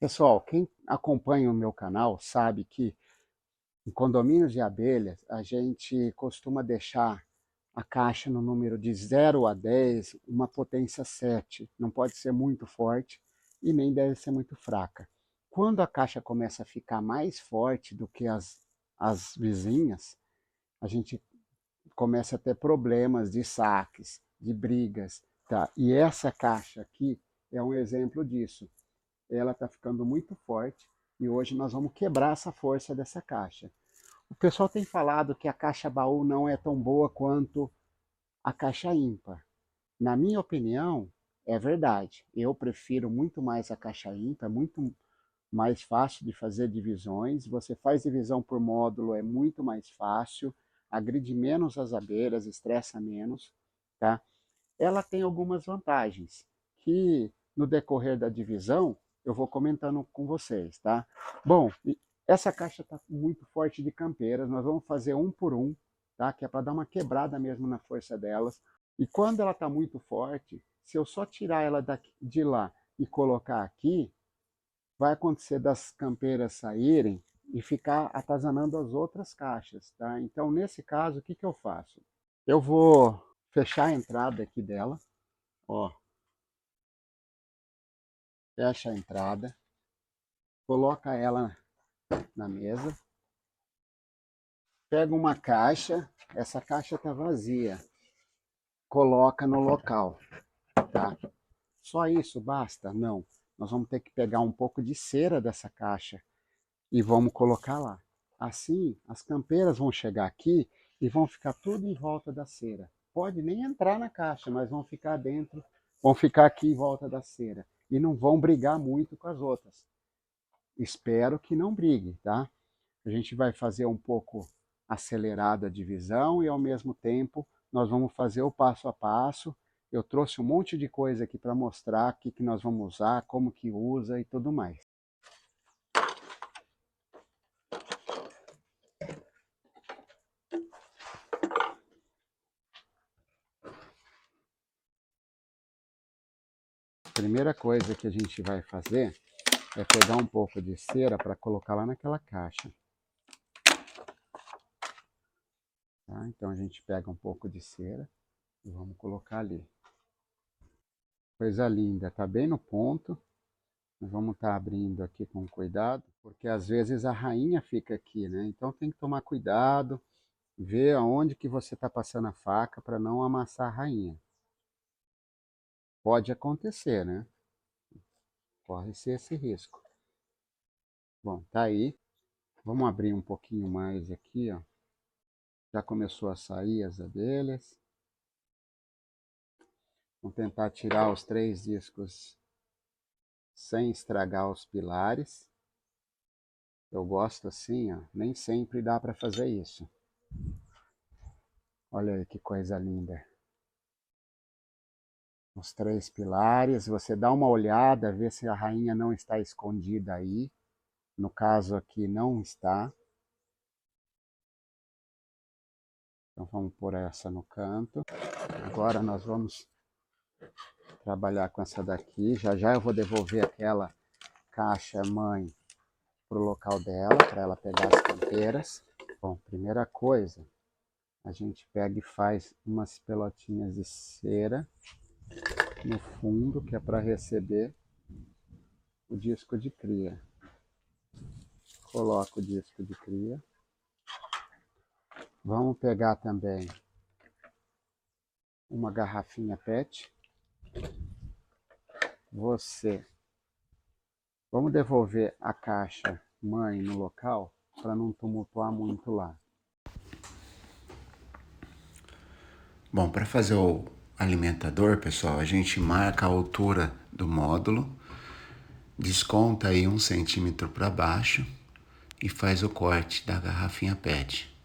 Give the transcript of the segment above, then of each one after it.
Pessoal, quem acompanha o meu canal sabe que em condomínios de abelhas a gente costuma deixar a caixa no número de 0 a 10, uma potência 7. Não pode ser muito forte e nem deve ser muito fraca. Quando a caixa começa a ficar mais forte do que as vizinhas, a gente começa a ter problemas de saques, de brigas, tá? E essa caixa aqui é um exemplo disso. Ela está ficando muito forte e hoje nós vamos quebrar essa força dessa caixa. O pessoal tem falado que a caixa baú não é tão boa quanto a caixa ímpar. Na minha opinião, é verdade. Eu prefiro muito mais a caixa ímpar, muito mais fácil de fazer divisões. Você faz divisão por módulo, é muito mais fácil, agride menos as abelhas, estressa menos, tá? Ela tem algumas vantagens que no decorrer da divisão eu vou comentando com vocês, tá? Bom, essa caixa está muito forte de campeiras, nós vamos fazer um por um, tá? Que é para dar uma quebrada mesmo na força delas. E quando ela está muito forte, se eu só tirar ela de lá e colocar aqui, vai acontecer das campeiras saírem e ficar atazanando as outras caixas, tá? Então, nesse caso, o que que eu faço? Eu vou fechar a entrada aqui dela, ó, fecha a entrada, coloca ela na mesa, pega uma caixa, essa caixa tá vazia, coloca no local, tá? Só isso basta? Não. Nós vamos ter que pegar um pouco de cera dessa caixa e vamos colocar lá. Assim, as campeiras vão chegar aqui e vão ficar tudo em volta da cera. Pode nem entrar na caixa, mas vão ficar dentro, vão ficar aqui em volta da cera e não vão brigar muito com as outras. Espero que não brigue, tá? A gente vai fazer um pouco acelerada a divisão e ao mesmo tempo nós vamos fazer o passo a passo. Eu trouxe um monte de coisa aqui para mostrar o que, que nós vamos usar, como que usa e tudo mais. A primeira coisa que a gente vai fazer é pegar um pouco de cera para colocar lá naquela caixa. Tá? Então a gente pega um pouco de cera e vamos colocar ali. Coisa linda, tá bem no ponto. Nós vamos estar abrindo aqui com cuidado, porque às vezes a rainha fica aqui, né? Então tem que tomar cuidado, ver aonde que você está passando a faca para não amassar a rainha. Pode acontecer, né? Corre-se esse risco. Bom, tá aí. Vamos abrir um pouquinho mais aqui, ó. Já começou a sair as abelhas. Vamos tentar tirar os 3 discos sem estragar os pilares. Eu gosto assim, ó. Nem sempre dá para fazer isso. Olha aí que coisa linda. Os 3 pilares, você dá uma olhada, vê se a rainha não está escondida aí. No caso aqui não está. Então vamos pôr essa no canto. Agora nós vamos trabalhar com essa daqui. Já já eu vou devolver aquela caixa mãe para o local dela, para ela pegar as canteiras. Bom, primeira coisa, a gente pega e faz umas pelotinhas de cera no fundo, que é para receber o disco de cria. Coloca o disco de cria. Vamos pegar também uma garrafinha PET. Vamos devolver a caixa mãe no local para não tumultuar muito lá. Bom, para fazer o alimentador, pessoal, a gente marca a altura do módulo, desconta aí 1 centímetro para baixo e faz o corte da garrafinha PET.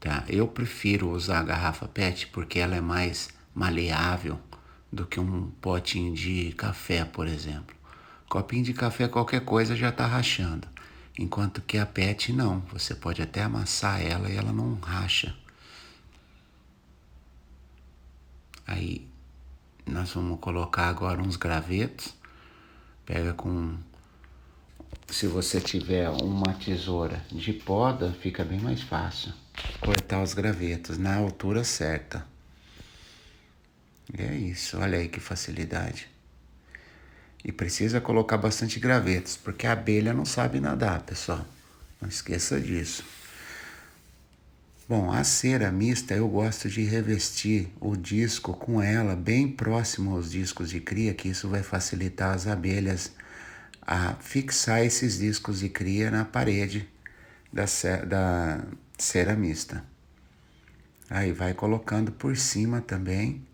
Tá? Eu prefiro usar a garrafa PET porque ela é mais maleável do que um potinho de café, por exemplo. Copinho de café, qualquer coisa já está rachando. Enquanto que a PET não, você pode até amassar ela e ela não racha. Aí nós vamos colocar agora uns gravetos. Pega com se você tiver uma tesoura de poda, fica bem mais fácil cortar os gravetos na altura certa. E é isso, olha aí que facilidade. E precisa colocar bastante gravetos, porque a abelha não sabe nadar, pessoal. Não esqueça disso. Bom, a cera mista eu gosto de revestir o disco com ela bem próximo aos discos de cria, que isso vai facilitar as abelhas a fixar esses discos de cria na parede da cera mista. Aí vai colocando por cima também,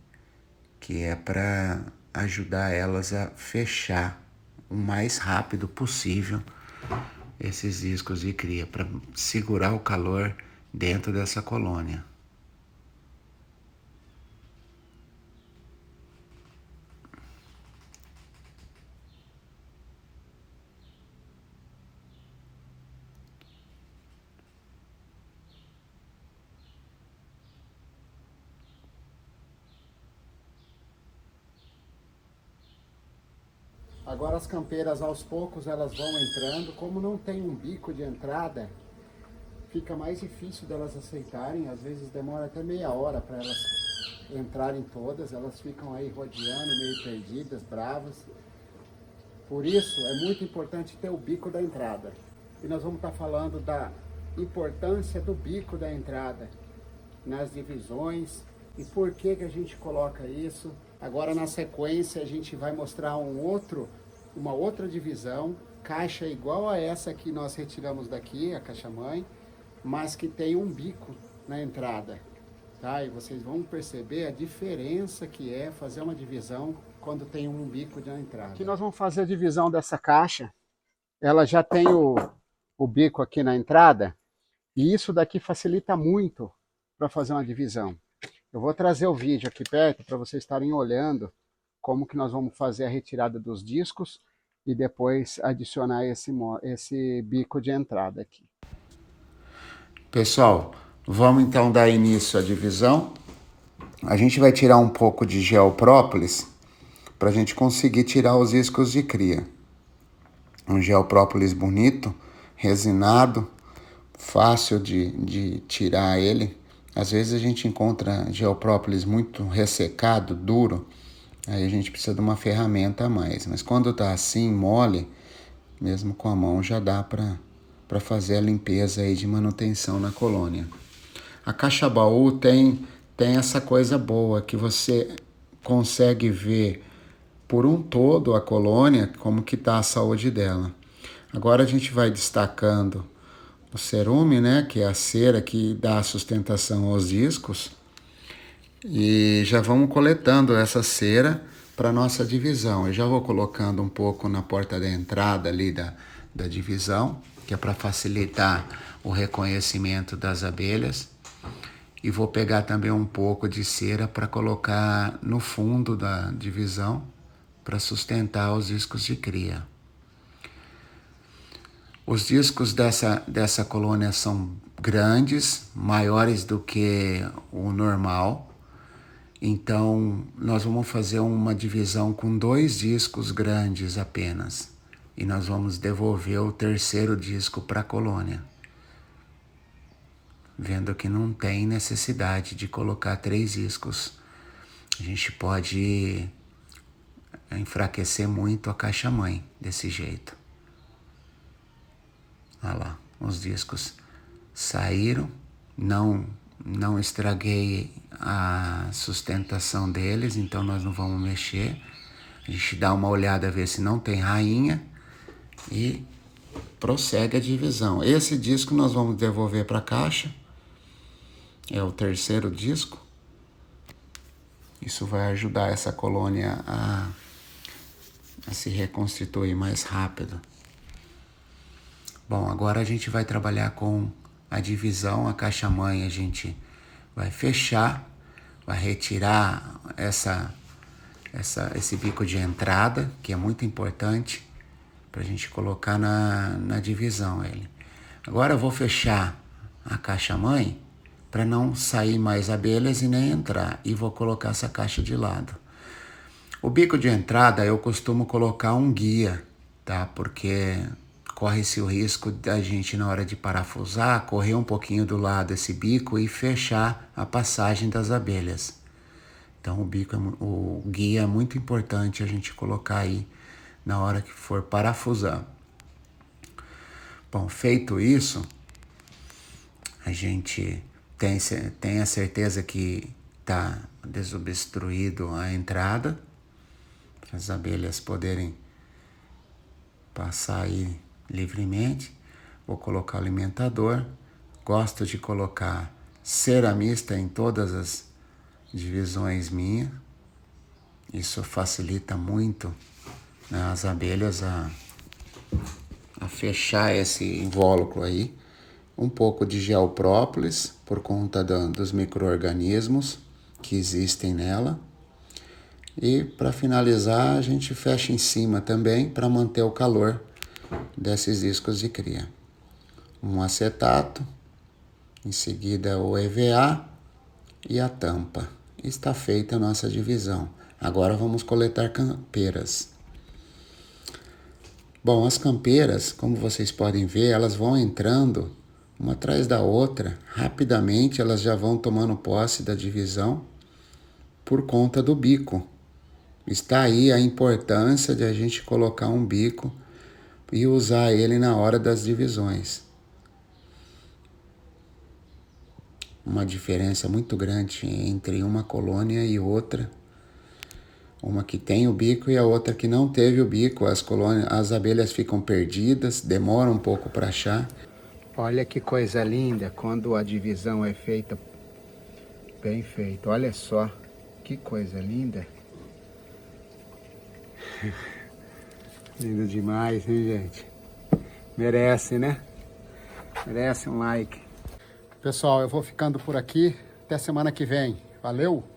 que é para ajudar elas a fechar o mais rápido possível esses discos de cria, para segurar o calor dentro dessa colônia. Agora as campeiras aos poucos elas vão entrando, como não tem um bico de entrada, fica mais difícil delas aceitarem, às vezes demora até meia hora para elas entrarem todas, elas ficam aí rodeando, meio perdidas, bravas. Por isso é muito importante ter o bico da entrada. E nós vamos estar falando da importância do bico da entrada nas divisões e por que que a gente coloca isso. Agora na sequência a gente vai mostrar uma outra divisão, caixa igual a essa que nós retiramos daqui, a caixa mãe, mas que tem um bico na entrada, tá? E vocês vão perceber a diferença que é fazer uma divisão quando tem um bico na entrada. Aqui nós vamos fazer a divisão dessa caixa, ela já tem o bico aqui na entrada, e isso daqui facilita muito para fazer uma divisão. Eu vou trazer o vídeo aqui perto para vocês estarem olhando como que nós vamos fazer a retirada dos discos e depois adicionar esse bico de entrada aqui. Pessoal, vamos então dar início à divisão. A gente vai tirar um pouco de gel própolis para a gente conseguir tirar os discos de cria. Um gel própolis bonito, resinado, fácil de tirar ele. Às vezes a gente encontra gel própolis muito ressecado, duro, aí a gente precisa de uma ferramenta a mais. Mas quando tá assim, mole, mesmo com a mão já dá para fazer a limpeza aí de manutenção na colônia. A caixa baú tem essa coisa boa que você consegue ver por um todo a colônia, como que tá a saúde dela. Agora a gente vai destacando o cerume, né, que é a cera que dá sustentação aos discos, e já vamos coletando essa cera para nossa divisão. Eu já vou colocando um pouco na porta da entrada ali da divisão, que é para facilitar o reconhecimento das abelhas, e vou pegar também um pouco de cera para colocar no fundo da divisão para sustentar os discos de cria. Os discos dessa colônia são grandes, maiores do que o normal. Então, nós vamos fazer uma divisão com 2 discos grandes apenas. E nós vamos devolver o terceiro disco para a colônia. Vendo que não tem necessidade de colocar 3 discos. A gente pode enfraquecer muito a caixa mãe desse jeito. Olha lá, os discos saíram, não estraguei a sustentação deles, então nós não vamos mexer. A gente dá uma olhada, ver se não tem rainha e prossegue a divisão. Esse disco nós vamos devolver para a caixa, é o terceiro disco. Isso vai ajudar essa colônia a se reconstituir mais rápido. Bom, agora a gente vai trabalhar com a divisão, a caixa mãe a gente vai fechar, vai retirar esse bico de entrada, que é muito importante para a gente colocar na divisão ele. Agora eu vou fechar a caixa mãe para não sair mais abelhas e nem entrar, e vou colocar essa caixa de lado. O bico de entrada eu costumo colocar um guia, tá? Porque corre-se o risco da gente, na hora de parafusar, correr um pouquinho do lado esse bico e fechar a passagem das abelhas. Então o guia é muito importante a gente colocar aí na hora que for parafusar. Bom, feito isso, a gente tem a certeza que está desobstruído a entrada, para as abelhas poderem passar aí livremente. Vou colocar o alimentador. Gosto de colocar ceramista em todas as divisões minhas. Isso facilita muito, né, as abelhas a fechar esse invólucro aí. Um pouco de gel própolis, por conta dos micro-organismos que existem nela. E para finalizar, a gente fecha em cima também para manter o calor desses discos de cria. Um acetato, em seguida o EVA e a tampa. Está feita a nossa divisão. Agora vamos coletar campeiras. Bom, as campeiras, como vocês podem ver, elas vão entrando uma atrás da outra. Rapidamente elas já vão tomando posse da divisão por conta do bico. Está aí a importância de a gente colocar um bico e usar ele na hora das divisões. Uma diferença muito grande entre uma colônia e outra. Uma que tem o bico e a outra que não teve o bico. As abelhas ficam perdidas, demoram um pouco para achar. Olha que coisa linda quando a divisão é feita bem feita. Olha só, que coisa linda. Lindo demais, hein, gente? Merece, né? Merece um like. Pessoal, eu vou ficando por aqui. Até semana que vem. Valeu!